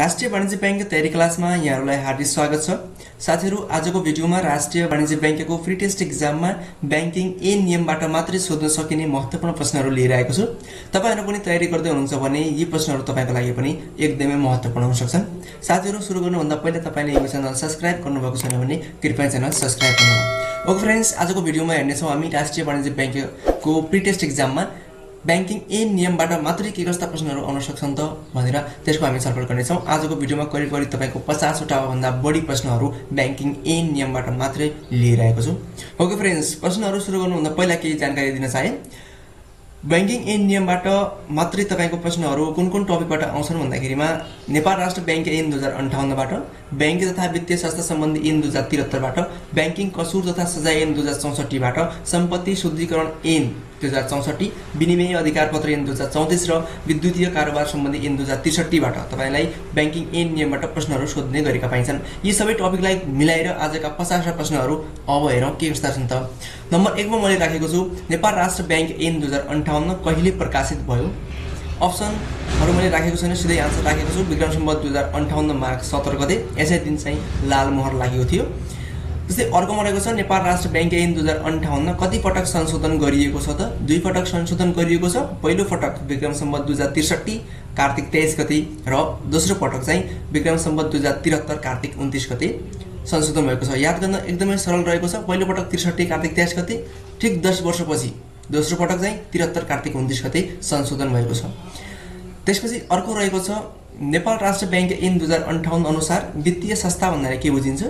राष्ट्रिय वाणिज्य बैंक तयारी क्लासमा यहाँहरूलाई हार्दिक स्वागत छ। साथीहरू, आजको भिडियोमा राष्ट्रिय वाणिज्य बैंकको फ्री टेस्ट एक्जाममा बैंकिङ ए नियमबाट मात्रै सोध्न सकिने महत्त्वपूर्ण प्रश्नहरू लिएर आएको छु। तपाईहरु पनि तयारी गर्दै हुनुहुन्छ भने यी प्रश्नहरू तपाईको लागि पनि एकदमै महत्त्वपूर्ण हुन सक्छन्। साथीहरू, सुरु गर्नुभन्दा पहिले तपाईले यो च्यानल सब्स्क्राइब गर्नुभएको छैन भने कृपया च्यानल सब्स्क्राइब गर्नुहोला। ओके फ्रेन्ड्स, आजको भिडियोमा हेर्नेछौँ हामी राष्ट्रिय वाणिज्य बैंकको प्री टेस्ट एक्जाममा बैंकिङ ए नियमबाट मात्रै के कस्ता प्रश्नहरू आउन सक्छन् त भनेर त्यसको हामी छलफल गर्नेछौँ। आजको भिडियोमा करिब तपाईको 50 वटा भन्दा बढी प्रश्नहरू बैंकिङ ए नियमबाट मात्रै लिएर आएको छु। ओके फ्रेन्ड्स, प्रश्नहरू सुरु गर्नुभन्दा पहिला केही जानकारी दिन चाहे। बैंकिङ ए नियमबाट मात्रै तपाईको प्रश्नहरू कुन टपिकबाट आउँछन् भन्दाखेरिमा नेपाल राष्ट्र बैंक ऐन 2058 बाट, बैंक तथा वित्तीय संस्था सम्बन्धी ऐन 2073 बाट, बैंकिङ कसुर तथा सजाय ऐन 2064 बाट, सम्पत्ति शुद्धिकरण ऐन 2064, विनिमय अधिकार पत्र ऐन 2034 र विद्युतीय कारोबार सम्बन्धी ऐन 2063 बाट तपाईलाई बैंकिङ ए नियमबाट प्रश्नहरू सोध्ने गरेका पाइन्छन्। यी सबै टपिकलाई मिलाएर आजका 50 प्रश्नहरू अब हेरौँ के कस्ता छन् त। नम्बर 1 मा मैले राखेको छु नेपाल राष्ट्र बैंक ऐन 2058 कहिले प्रकाशित भयो। अप्सनहरू मैले राखेको छैन, सिधै आन्सर राखेको छु। विक्रम सम्वत 2058 माघ 17 गते, यसै दिन चाहिँ लाल मोहर लागेको थियो। त्यस्तै अर्कोमा रहेको छ नेपाल राष्ट्र बैंक ऐन 2058 कति पटक संशोधन गरिएको छ त। 2 पटक संशोधन गरिएको छ। पहिलो पटक विक्रम सम्वत 2063 कार्तिक 23 गते र दोस्रो पटक चाहिँ विक्रम सम्वत 2073 कार्तिक 29 गते संशोधन भएको छ। याद गर्न एकदमै सरल रहेको छ। पहिलो पटक 63 कार्तिक 23 गते, ठीक 10 वर्षपछि दोस्रो पटक चाहिँ 73 कार्तिक 29 गते संशोधन भएको छ। त्यसपछि अर्को रहेको छ नेपाल राष्ट्र बैंक ऐन 2058 अनुसार वित्तीय संस्था भन्नाले के बुझिन्छ।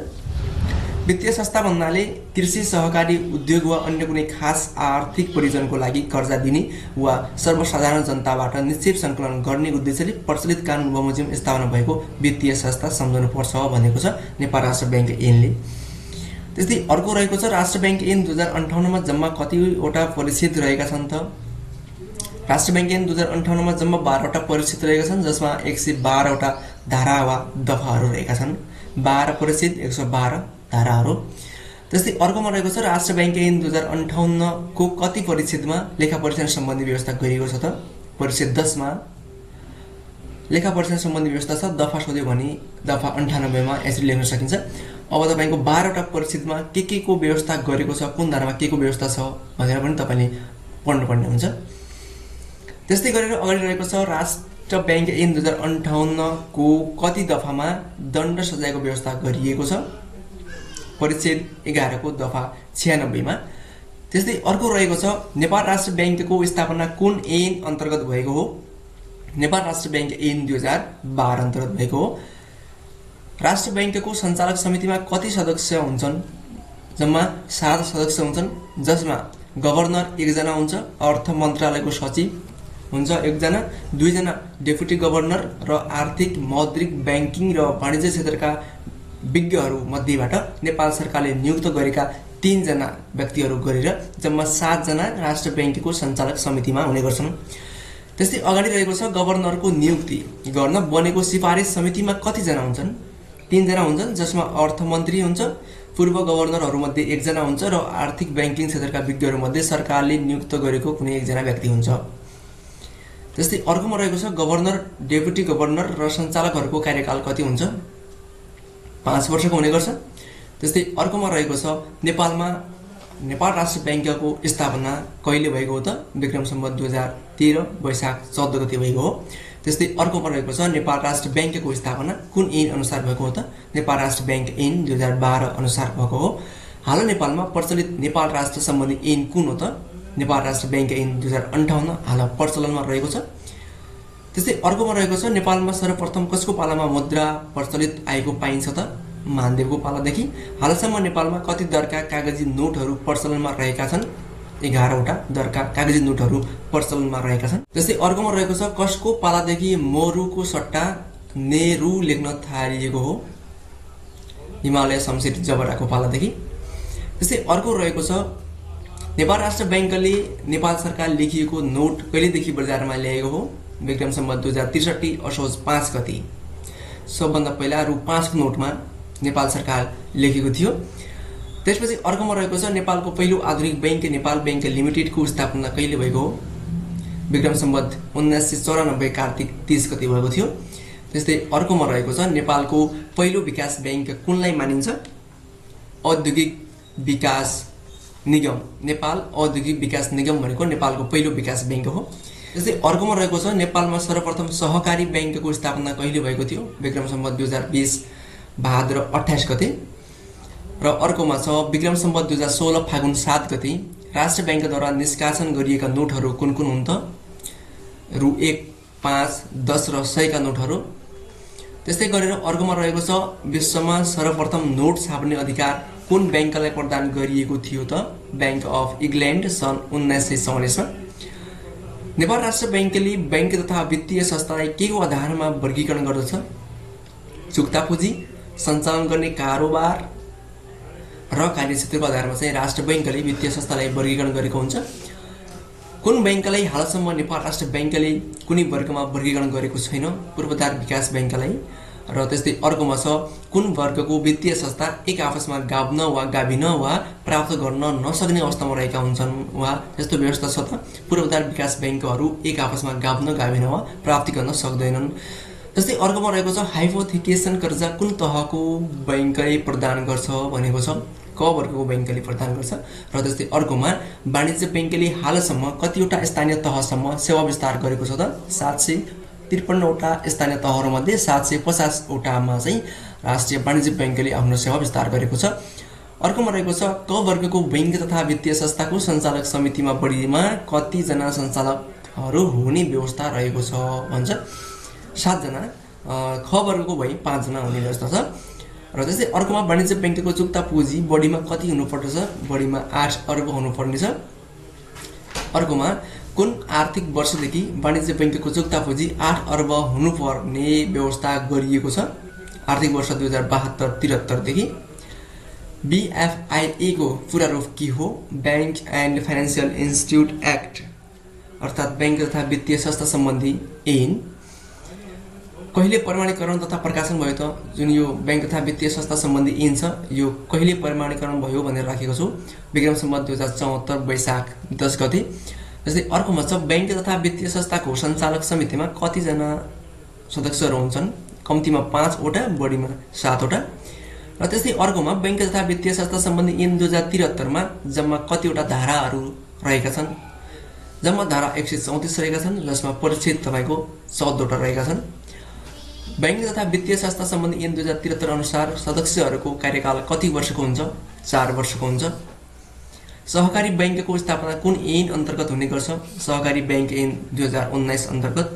वित्तीय संस्था भन्नाले कृषि सहकारी उद्योग वा अन्य कुनै खास आर्थिक प्रयोजनको लागि कर्जा दिने वा सर्वसाधारण जनताबाट निक्षेप सङ्कलन गर्ने उद्देश्यले प्रचलित कानुन बमोजिम स्थापना भएको वित्तीय संस्था सम्झनु पर्छ भनेको छ नेपाल राष्ट्र बैंक ऐनले। त्यस्तै अर्को रहेको छ राष्ट्र बैंक ऐन 2058 मा जम्मा कतिवटा परिच्छेद रहेका छन् त। राष्ट्र बैंक ऐन 2058 मा जम्मा 12 वटा परिच्छेद रहेका छन्, जसमा 112 वटा धारा वा दफाहरू रहेका छन्। 12 परिच्छेद, 112 धाराहरू। त्यस्तै अर्कोमा रहेको छ राष्ट्र बैंक ऐन 2058 को कति परिच्छेदमा लेखा परीक्षण सम्बन्धी व्यवस्था गरिएको छ त। परिच्छेद 10 मा लेखा परीक्षण सम्बन्धी व्यवस्था छ। दफा सोध्यो भने दफा 98 मा यसरी लेख्न सकिन्छ। अब तपाईको 12 वटा परिच्छेदमा के को व्यवस्था गरेको छ, कुन धारामा के को व्यवस्था छ भनेर पनि तपाईले पढ्नुपर्ने हुन्छ। त्यस्तै गरेर अगाडि रहेको छ राष्ट्र बैंक ऐन 2058 को कति दफामा दण्ड सजायको व्यवस्था गरिएको छ। परिच्छेद 11 को दफा 96 मा। त्यस्तै अर्को रहेको छ नेपाल राष्ट्र बैंकको स्थापना कुन ऐन अन्तर्गत भएको हो। नेपाल राष्ट्र बैंक ऐन 2012 अन्तर्गत भएको हो। राष्ट्र बैंकको सञ्चालक समितिमा कति सदस्य हुन्छन्। जम्मा 7 सदस्य हुन्छन्, जसमा गभर्नर 1 जना हुन्छ, अर्थ मन्त्रालयको सचिव हुन्छ 1 जना, 2 जना डेपुटी गभर्नर र आर्थिक, मौद्रिक, बैंकिङ र वाणिज्य क्षेत्रका विज्ञहरू मध्येबाट नेपाल सरकारले नियुक्त गरेका 3 जना व्यक्तिहरू गरेर जम्मा 7 जना राष्ट्र बैंकको सञ्चालक समितिमा हुने गर्छन्। त्यस्तै अगाडि रहेको छ गभर्नरको नियुक्ति गर्न बनेको सिफारिस समितिमा कति जना हुन्छन्। 3 जना हुन्छन्, जसमा अर्थमन्त्री हुन्छ, पूर्व गभर्नरहरूमध्ये 1 जना हुन्छ र आर्थिक बैंकिङ क्षेत्रका विज्ञहरूमध्ये सरकारले नियुक्त गरेको कुनै 1 जना व्यक्ति हुन्छ। त्यस्तै अर्कोमा रहेको छ गभर्नर, डेपुटी गभर्नर र सञ्चालकहरूको कार्यकाल कति हुन्छ। 5 वर्षको हुने गर्छ। त्यस्तै अर्कोमा रहेको छ नेपालमा नेपाल राष्ट्र बैंकको स्थापना कहिले भएको हो त। विक्रम सम्वत 2013 वैशाख 14 गते भएको हो। त्यस्तै अर्कोमा रहेको छ नेपाल राष्ट्र बैंकको स्थापना कुन ऐन अनुसार भएको हो त। नेपाल राष्ट्र बैंक ऐन 2012 अनुसार भएको हो। हाल नेपालमा प्रचलित नेपाल राष्ट्र सम्बन्धी ऐन कुन हो त। नेपाल राष्ट्र बैंक ऐन 2058 हाल प्रचलनमा रहेको छ। त्यस्तै अर्कोमा रहेको छ नेपालमा सर्वप्रथम कसको पालामा मुद्रा प्रचलित आएको पाइन्छ त। महादेवको पालादेखि हालसम्म नेपालमा कति दरका कागजी नोटहरू प्रचलनमा रहेका छन्। 11 वटा दरका कागजी नोटहरू प्रचलनमा रहेका छन्। त्यस्तै अर्कोमा रहेको छ कसको पालादेखि मोरुको सट्टा नेहरू लेख्न थालिएको हो। हिमालय शमशेर जबराको पालादेखि। त्यस्तै अर्को रहेको छ नेपाल राष्ट्र बैंकले नेपाल सरकार लेखिएको नोट कहिलेदेखि बजारमा ल्याएको हो। विक्रम सम्वत 2063 असोज 5 गते। सबभन्दा पहिला रु 5 को नोटमा नेपाल सरकार लेखेको थियो। त्यसपछि अर्कोमा रहेको छ नेपालको पहिलो आधुनिक बैंक नेपाल बैंक लिमिटेडको स्थापना कहिले भएको हो। विक्रम सम्वत 1994 कार्तिक 30 गते भएको थियो। त्यस्तै अर्कोमा रहेको छ नेपालको पहिलो विकास बैंक कुनलाई मानिन्छ? औद्योगिक विकास निगम। नेपाल औद्योगिक विकास निगम भनेको नेपालको पहिलो विकास बैंक हो। त्यस्तै अर्कोमा रहेको छ नेपालमा सर्वप्रथम सहकारी बैंकको स्थापना कहिले भएको थियो? विक्रम सम्वत 2020 भाद्र 28 गते। र अर्कोमा छ विक्रम सम्वत 2016 फागुन 7 गते राष्ट्र बैंकद्वारा निष्कासन गरिएका नोटहरू कुन कुन हुन् त? रु 1, 5, 10 र 100 का नोटहरू। त्यस्तै गरेर अर्कोमा रहेको छ विश्वमा सर्वप्रथम नोट छाप्ने अधिकार कुन बैंकलाई प्रदान गरिएको थियो त? बैंक अफ इङ्ल्यान्ड सन् 1944 मा। नेपाल राष्ट्र बैंकले बैंक तथा वित्तीय संस्थालाई के को आधारमा वर्गीकरण गर्दछ? चुक्ता पुँजी, सञ्चालन गर्ने कारोबार र कार्यक्षेत्रको आधारमा चाहिँ राष्ट्र बैंकले वित्तीय संस्थालाई वर्गीकरण गरेको हुन्छ। कुन बैंकलाई हालसम्म नेपाल राष्ट्र बैंकले कुनै वर्गमा वर्गीकरण गरेको छैन? पूर्वाधार विकास बैंकलाई। र त्यस्तै अर्कोमा छ कुन वर्गको वित्तीय संस्था एक आपसमा गाभ्न वा गाभिन वा प्राप्त गर्न नसक्ने अवस्थामा रहेका हुन्छन् वा त्यस्तो व्यवस्था छ त? पूर्वाधार विकास बैंकहरू एक आपसमा गाभ्न गाभिन वा प्राप्ति गर्न सक्दैनन्। त्यस्तै अर्कोमा रहेको छ हाइपोथेकेसन कर्जा कुन तहको बैंकले प्रदान गर्छ भनेको छ? क वर्गको बैंकले प्रदान गर्छ। र त्यस्तै अर्कोमा वाणिज्य बैंकले हालसम्म कतिवटा स्थानीय तहसम्म सेवा विस्तार गरेको छ त? 753 वटा स्थानीय तहहरूमध्ये 750 वटामा चाहिँ राष्ट्रिय वाणिज्य बैंकले आफ्नो सेवा विस्तार गरेको छ। अर्कोमा रहेको छ क वर्गको बैंक तथा वित्तीय संस्थाको सञ्चालक समितिमा बढीमा कतिजना सञ्चालकहरू हुने व्यवस्था रहेको छ भन्छ? 7 जना। ख वर्गको भई 5 जना हुने व्यवस्था छ। र त्यस्तै अर्कोमा वाणिज्य बैंकको चुक्ता पुँजी बढीमा कति हुनुपर्दछ? बढीमा 8 अर्ब हुनुपर्नेछ। अर्कोमा कुन आर्थिक वर्षदेखि वाणिज्य बैंकको चुक्ता पुँजी 8 अर्ब हुनुपर्ने व्यवस्था गरिएको छ? आर्थिक वर्ष 2072-73 देखि। BFIA को पूरा रूप के हो? Bank and financial institute act, अर्थात् बैंक तथा वित्तीय संस्था सम्बन्धी ऐन। कहिले प्रमाणीकरण तथा प्रकाशन भयो त? जुन यो बैंक तथा वित्तीय संस्था सम्बन्धी ऐन छ यो कहिले प्रमाणीकरण भयो भनेर राखेको छु? विक्रम सम्वत 2074 वैशाख 10 गते। जस्तै अर्कोमा छ बैंक तथा वित्तीय संस्थाको सञ्चालक समितिमा कतिजना सदस्यहरू हुन्छन्? कम्तीमा 5 वटा, बढीमा 7 वटा। र त्यस्तै अर्कोमा बैंक तथा वित्तीय संस्था सम्बन्धी ऐन 2073 मा जम्मा कतिवटा धाराहरू रहेका छन्? जम्मा धारा 134 रहेका छन्, जसमा परिच्छेद तपाईँको 14 वटा रहेका छन्। बैंक तथा वित्तीय संस्था सम्बन्धी ऐन 2073 अनुसार सदस्यहरूको कार्यकाल कति वर्षको हुन्छ? 4 वर्षको हुन्छ। सहकारी बैंकको स्थापना कुन ऐन अन्तर्गत हुने गर्छ? सहकारी बैंक ऐन 2019 अन्तर्गत।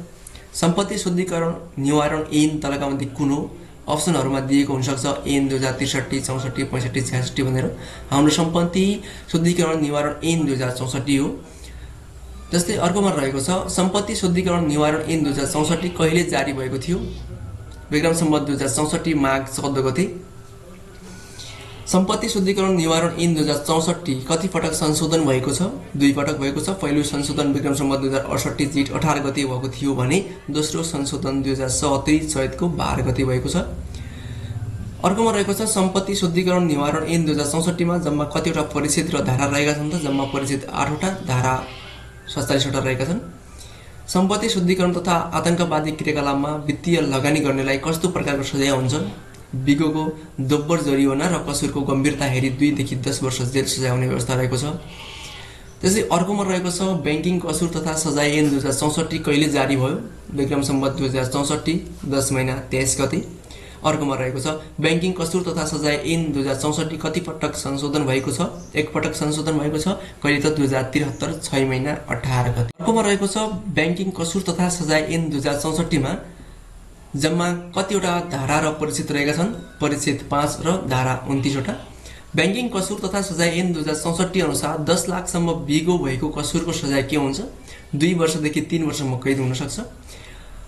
सम्पत्ति शुद्धिकरण निवारण ऐन तलका मध्ये कुन हो? अप्सनहरूमा दिएको हुनसक्छ ऐन 2063, 64, 65, 66 भनेर। हाम्रो सम्पत्ति शुद्धिकरण निवारण ऐन 2064 हो। जस्तै अर्कोमा रहेको छ सम्पत्ति शुद्धिकरण निवारण ऐन 2064 कहिले जारी भएको थियो? विक्रम सम्वत 2064 माघ 14 गते। सम्पत्ति शुद्धिकरण निवारण ऐन 2064 कति पटक संशोधन भएको छ? 2 पटक भएको छ। पहिलो संशोधन विक्रम सम्वत 2068 जेठ 18 गते भएको थियो भने दोस्रो संशोधन 2070 चैतको 12 गते भएको छ। अर्कोमा रहेको छ सम्पत्ति शुद्धिकरण निवारण ऐन 2064 मा जम्मा कतिवटा परिच्छेद र धारा रहेका छन् त? जम्मा परिच्छेद 8 वटा, धारा 47 वटा रहेका छन्। सम्पत्ति शुद्धिकरण तथा आतंकवादी क्रियाकलापमा वित्तीय लगानी गर्नेलाई कस्तो प्रकारको सजाय हुन्छ? बिगोको दोब्बर जरिवाना र कसुरको गम्भीरता हेरी 2 देखि 10 वर्ष जेल सजाय हुने व्यवस्था रहेको छ। त्यसै अर्कोमा रहेको छ बैंकिङ कसुर तथा सजाय ऐन 2064 कहिले जारी भयो? विक्रम सम्वत 2064 10 महिना 23 गते। अर्कोमा रहेको छ बैंकिङ कसुर तथा सजाय ऐन 2064 कति पटक संशोधन भएको छ? 1 पटक संशोधन भएको छ। कहिले त 2073 6 महिना 18 गते। अर्कोमा रहेको छ बैंकिङ कसुर तथा सजाय ऐन 2064 मा जम्मा कतिवटा धारा र परिच्छेद रहेका छन्? परिच्छेद 5 र धारा 29 वटा। बैंकिङ कसुर तथा सजाय ऐन 2064 अनुसार 10 लाखसम्म बिगो भएको कसुरको सजाय के हुन्छ? 2 वर्षदेखि 3 वर्षसम्म कैद हुन सक्छ।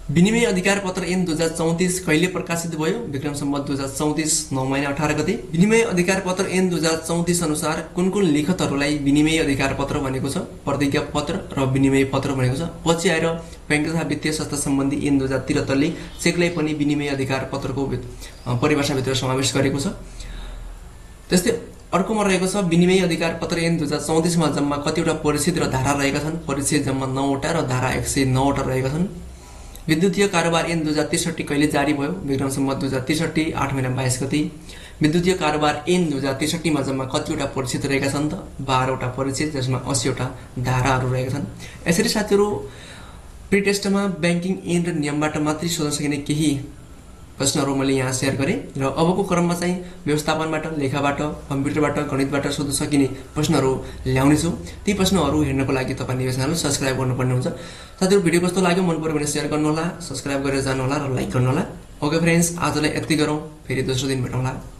विनिमय अधिकार पत्र ऐन 2034 कहिले प्रकाशित भयो? विक्रम सम्वत 2034 9 महिना 18 गते। विनिमय अधिकार पत्र ऐन 2034 अनुसार कुन कुन लिखतहरूलाई विनिमय अधिकार पत्र भनेको छ? प्रतिज्ञा पत्र र विनिमय पत्र भनेको छ। पछि आएर बैंक तथा वित्तीय संस्था सम्बन्धी ऐन 2073 ले चेकलाई पनि विनिमय अधिकार पत्रको परिभाषाभित्र समावेश गरेको छ। त्यस्तै अर्कोमा रहेको छ विनिमय अधिकार पत्र ऐन 2034 मा जम्मा कतिवटा परिच्छेद र धारा रहेका छन्? परिच्छेद जम्मा 9 वटा र धारा 109 वटा रहेका छन्। विद्युतीय कारोबार ऐन 2063 कहिले जारी भयो? विक्रम सम्वत 2063 8 महिना 22 गते। विद्युतीय कारोबार ऐन 2063 मा जम्मा कतिवटा परिचित रहेका छन् त? 12 वटा परिचित, जसमा 80 वटा धाराहरू रहेका छन्। यसरी साथीहरू प्री टेस्टमा बैंकिङ ऐन र नियमबाट मात्रै सोध्न सकिने केही प्रश्नहरू मैले यहाँ शेयर गरेँ र अबको क्रममा चाहिँ व्यवस्थापनबाट, लेखाबाट, कम्प्युटरबाट, गणितबाट सोध्न सकिने प्रश्नहरू ल्याउने छु। ती प्रश्नहरू हेर्नको लागि तपाईँ निवेशनलाई सब्स्क्राइब गर्नुपर्ने हुन्छ। साथीहरू भिडियो कस्तो लाग्यो, मन पर्यो भने शेयर गर्नुहोला, सब्स्क्राइब गरेर जानुहोला र लाइक गर्नुहोला। ओके फ्रेन्ड्स, आजलाई यति गरौँ, फेरि दोस्रो दिन भेटौँला।